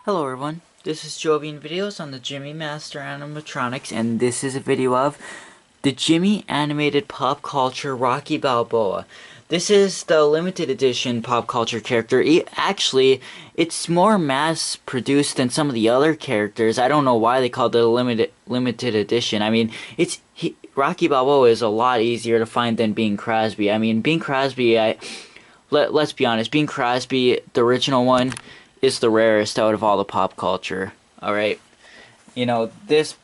Hello everyone, this is Jovian Videos on the Gemmy Master Animatronics, and this is a video of the Gemmy animated pop culture Rocky Balboa. This is the limited edition pop culture character. Actually, it's more mass produced than some of the other characters. I don't know why they called it a limited edition. I mean, Rocky Balboa is a lot easier to find than Bing Crosby. I mean, Bing Crosby, let's be honest, Bing Crosby, the original one, is the rarest out of all the pop culture. Alright? You know, this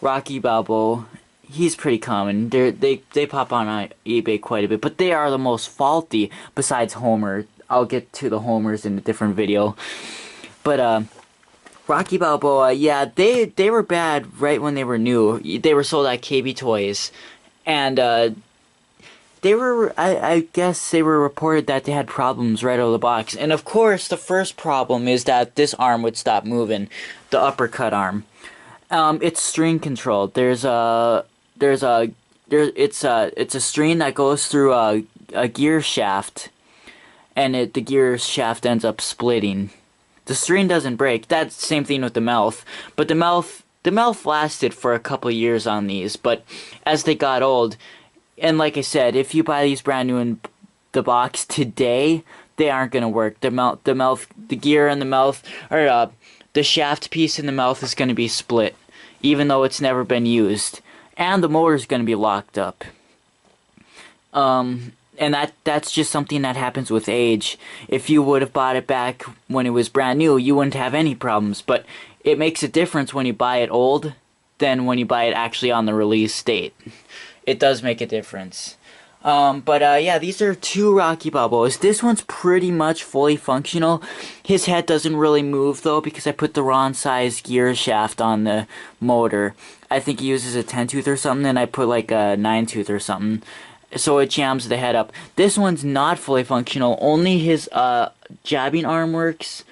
Rocky Balboa, he's pretty common. They pop on eBay quite a bit, but they are the most faulty besides Homer. I'll get to the Homers in a different video. But Rocky Balboa, yeah, they were bad right when they were new. They were sold at KB Toys. And they were, I guess they were reported that they had problems right out of the box. And of course, the first problem is that this arm would stop moving. The uppercut arm. It's string controlled. It's a string that goes through a gear shaft. And the gear shaft ends up splitting. The string doesn't break. That's the same thing with the mouth. But the mouth lasted for a couple years on these. But as they got old, and like I said, if you buy these brand new in the box today, they aren't gonna work. The gear in the mouth, or the shaft piece in the mouth is gonna be split, even though it's never been used, and the motor's gonna be locked up. And that's just something that happens with age. If you would have bought it back when it was brand new, you wouldn't have any problems. But it makes a difference when you buy it old than when you buy it actually on the release date. It does make a difference. Yeah, these are two Rocky Balboas. This one's pretty much fully functional. His head doesn't really move, though, because I put the wrong size gear shaft on the motor. I think he uses a 10-tooth or something, and I put like a 9-tooth or something. So it jams the head up. This one's not fully functional. Only his jabbing arm works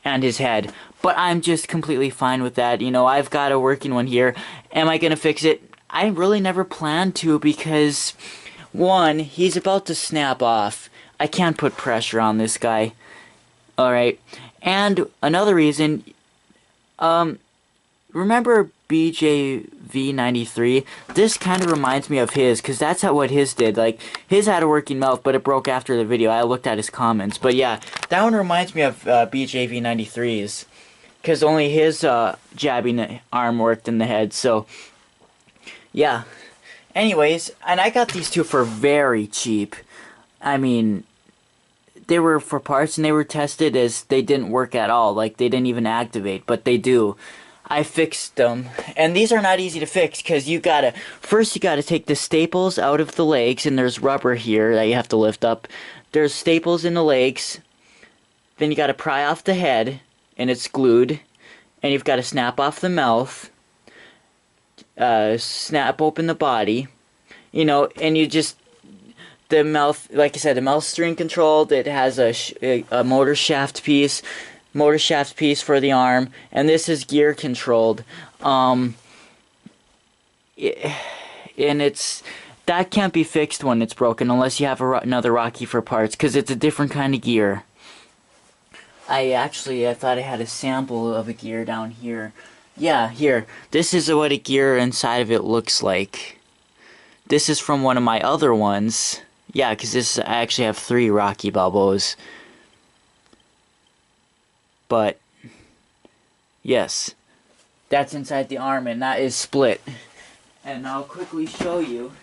and his head. But I'm just completely fine with that. You know, I've got a working one here. Am I going to fix it? I really never planned to because, one, he's about to snap off. I can't put pressure on this guy. Alright. And another reason, remember BJV93? This kind of reminds me of his, because that's what his did. Like, his had a working mouth, but it broke after the video. I looked at his comments. But yeah, that one reminds me of BJV93's, because only his jabbing arm worked in the head, so yeah. Anyways, and I got these two for very cheap. I mean, they were for parts and they were tested as they didn't work at all. Like, they didn't even activate, but they do. I fixed them. And these are not easy to fix because first you gotta take the staples out of the legs, and there's rubber here that you have to lift up. There's staples in the legs. Then you gotta pry off the head, and it's glued. And you've gotta snap off the mouth. Snap open the body, you know, and the mouth, like I said, the mouth string controlled. It has a motor shaft piece for the arm, and this is gear controlled. And that can't be fixed when it's broken unless you have another Rocky for parts, because it's a different kind of gear. I thought I had a sample of a gear down here. Yeah, here. This is what a gear inside of it looks like. This is from one of my other ones. Yeah, because I actually have 3 Rocky Balboas. But, yes. That's inside the arm, and that is split. And I'll quickly show you.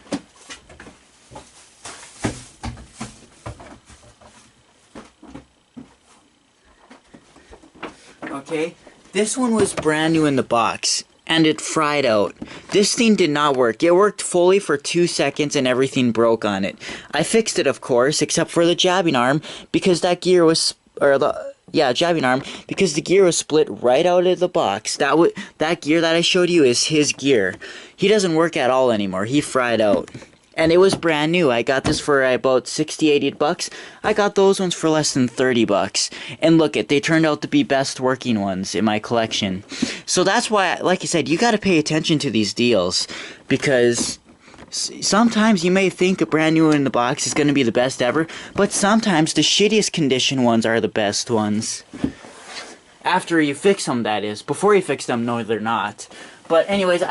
Okay? This one was brand new in the box, and it fried out. This thing did not work. It worked fully for 2 seconds, and everything broke on it. I fixed it, of course, except for the jabbing arm, because that gear was, jabbing arm, because the gear was split right out of the box. That gear that I showed you is his gear. He doesn't work at all anymore. He fried out. And it was brand new. I got this for about 60, 80 bucks. I got those ones for less than 30 bucks. And look they turned out to be best working ones in my collection. So that's why, like I said, you gotta pay attention to these deals. Because sometimes you may think a brand new one in the box is gonna be the best ever. But sometimes the shittiest condition ones are the best ones. After you fix them, that is. Before you fix them, no, they're not. But anyways,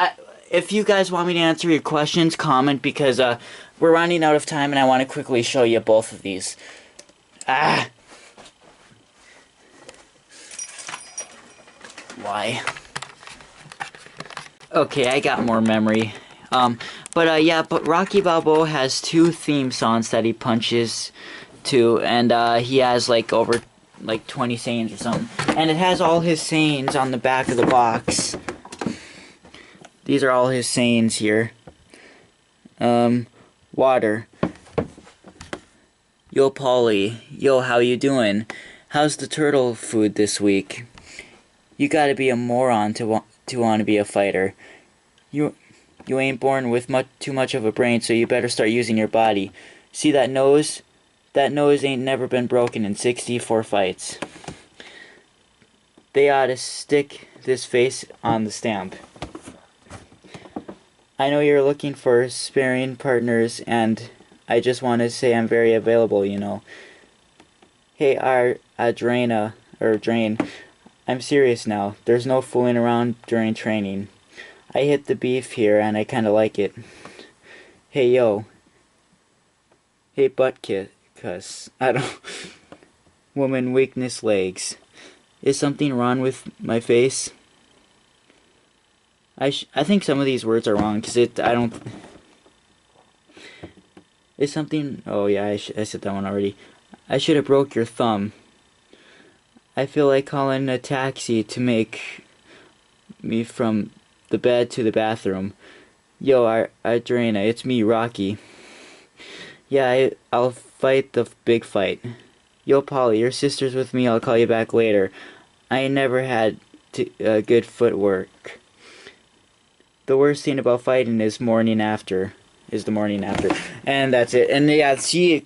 if you guys want me to answer your questions, comment, because we're running out of time and I want to quickly show you both of these. Why? Okay, I got more memory. Yeah, but Rocky Balboa has 2 theme songs that he punches to, and he has like over 20 sayings or something. And it has all his sayings on the back of the box. These are all his sayings here. Water. Yo, Polly. Yo, how you doing? How's the turtle food this week? You gotta be a moron to want to be a fighter. You ain't born with too much of a brain, so you better start using your body. See that nose? That nose ain't never been broken in 64 fights. They ought to stick this face on the stamp. I know you're looking for sparring partners, and I just want to say I'm very available, you know. Hey, Drain, I'm serious now. There's no fooling around during training. I hit the beef here, and I kinda like it. Hey, yo. Hey, cuss. I don't... Woman, weakness, legs. Is something wrong with my face? I think some of these words are wrong, because I don't... Is something... Oh, yeah, I said that one already. I should have broke your thumb. I feel like calling a taxi to make me from the bed to the bathroom. Yo, Adrena, it's me, Rocky. Yeah, I'll fight the big fight. Yo, Polly, your sister's with me. I'll call you back later. I ain't never had good footwork. The worst thing about fighting is the morning after. And that's it. And yeah, see,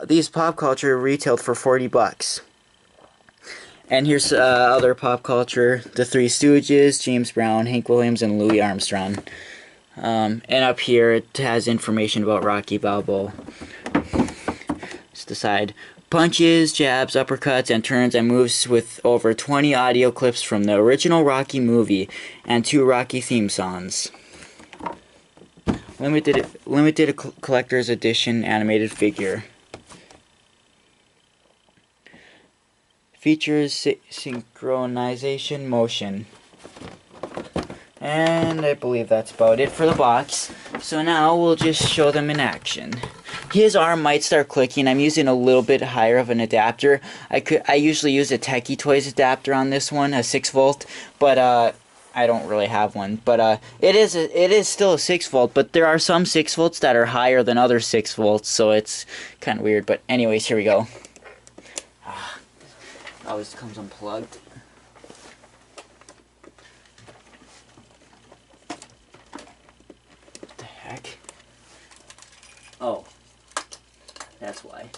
these pop culture retailed for $40. And here's other pop culture: The Three Stooges, James Brown, Hank Williams, and Louis Armstrong. And up here it has information about Rocky Balboa. Let's decide. Punches, jabs, uppercuts, and turns and moves with over 20 audio clips from the original Rocky movie and 2 Rocky theme songs. Limited collector's edition animated figure. Features synchronization motion. And I believe that's about it for the box. So now we'll just show them in action. His arm might start clicking. I'm using a little bit higher of an adapter. I usually use a Techie Toys adapter on this one, a 6-volt, but I don't really have one. But it is still a 6-volt, but there are some 6-volts that are higher than other 6-volts, so it's kind of weird. But anyways, here we go. Always comes unplugged. What the heck? Oh, that's why.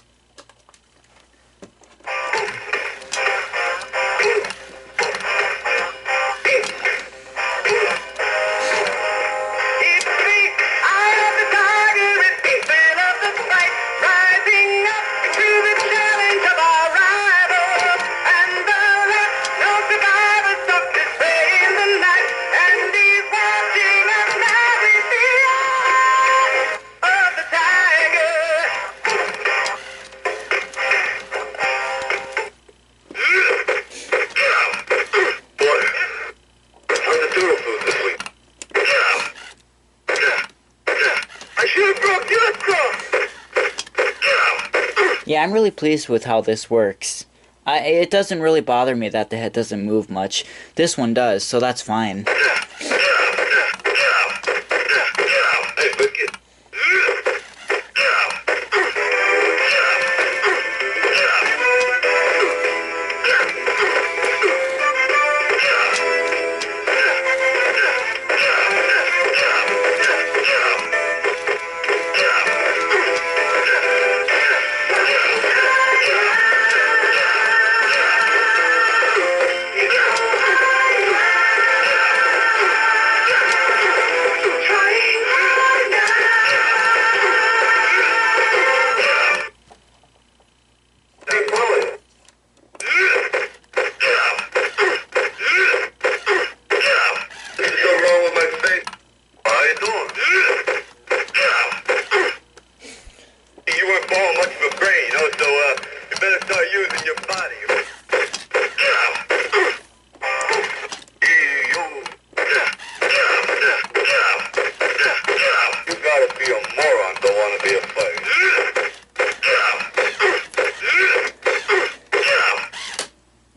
Yeah, I'm really pleased with how this works. It doesn't really bother me that the head doesn't move much. This one does, so that's fine.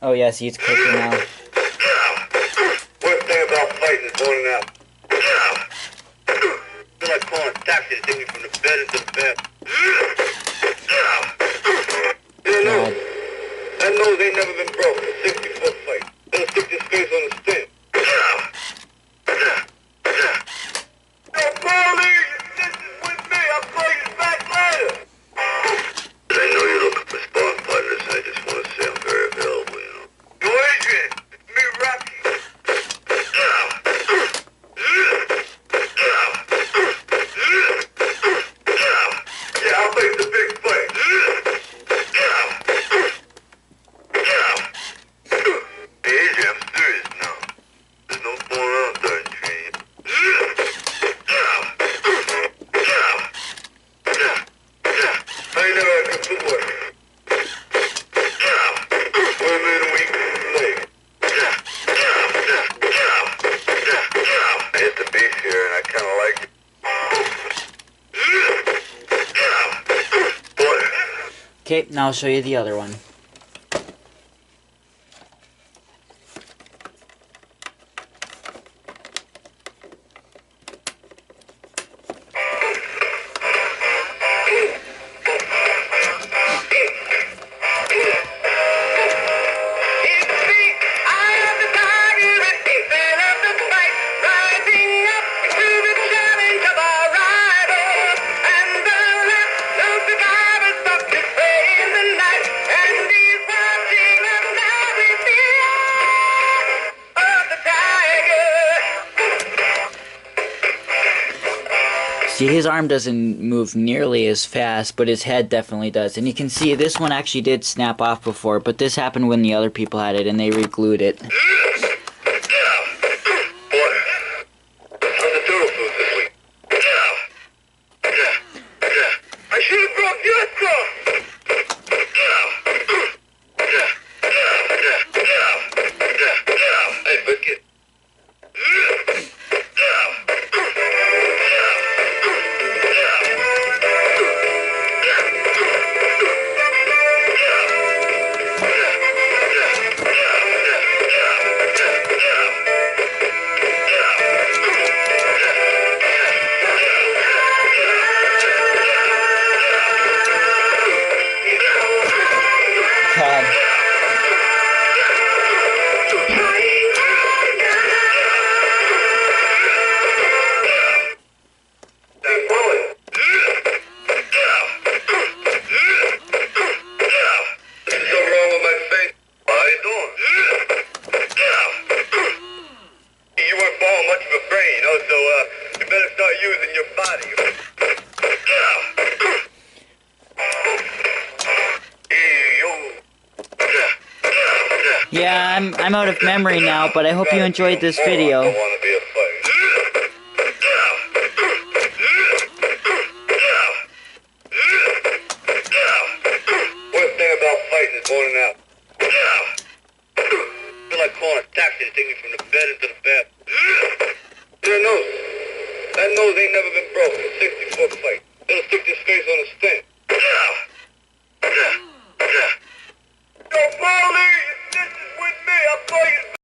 Oh yeah, see, it's clicking now. Worst thing about fighting is burning out. Feel like calling a taxi to take me from the bed into the bed. You know, that nose ain't never been broke. A 60-foot fight. It'll stick this face on the stem. Yo, Paulie, your sister's with me. I'll call you back later. I know you're looking for sparring partners. I just want to say I'm very available, you know. Yo, Adrian, it's me, Rocky. Yeah, I'll make the big fight. Hey, Adrian, I'm serious now. There's no going around during training. I ain't never had good footwork. One minute a week, leg. I hit the beef here and I kind of like it. Okay, now I'll show you the other one. See, his arm doesn't move nearly as fast, but his head definitely does. And you can see this one actually did snap off before, but this happened when the other people had it and they re-glued it. I should have brought your car. Hey, Bucket. God. Yeah, I'm out of memory now, but I hope you enjoyed this video. Worst thing about fighting is burning out. Feel like calling a taxi to take me from the bed into the bed. Your nose. That nose ain't never been broke. A 60-foot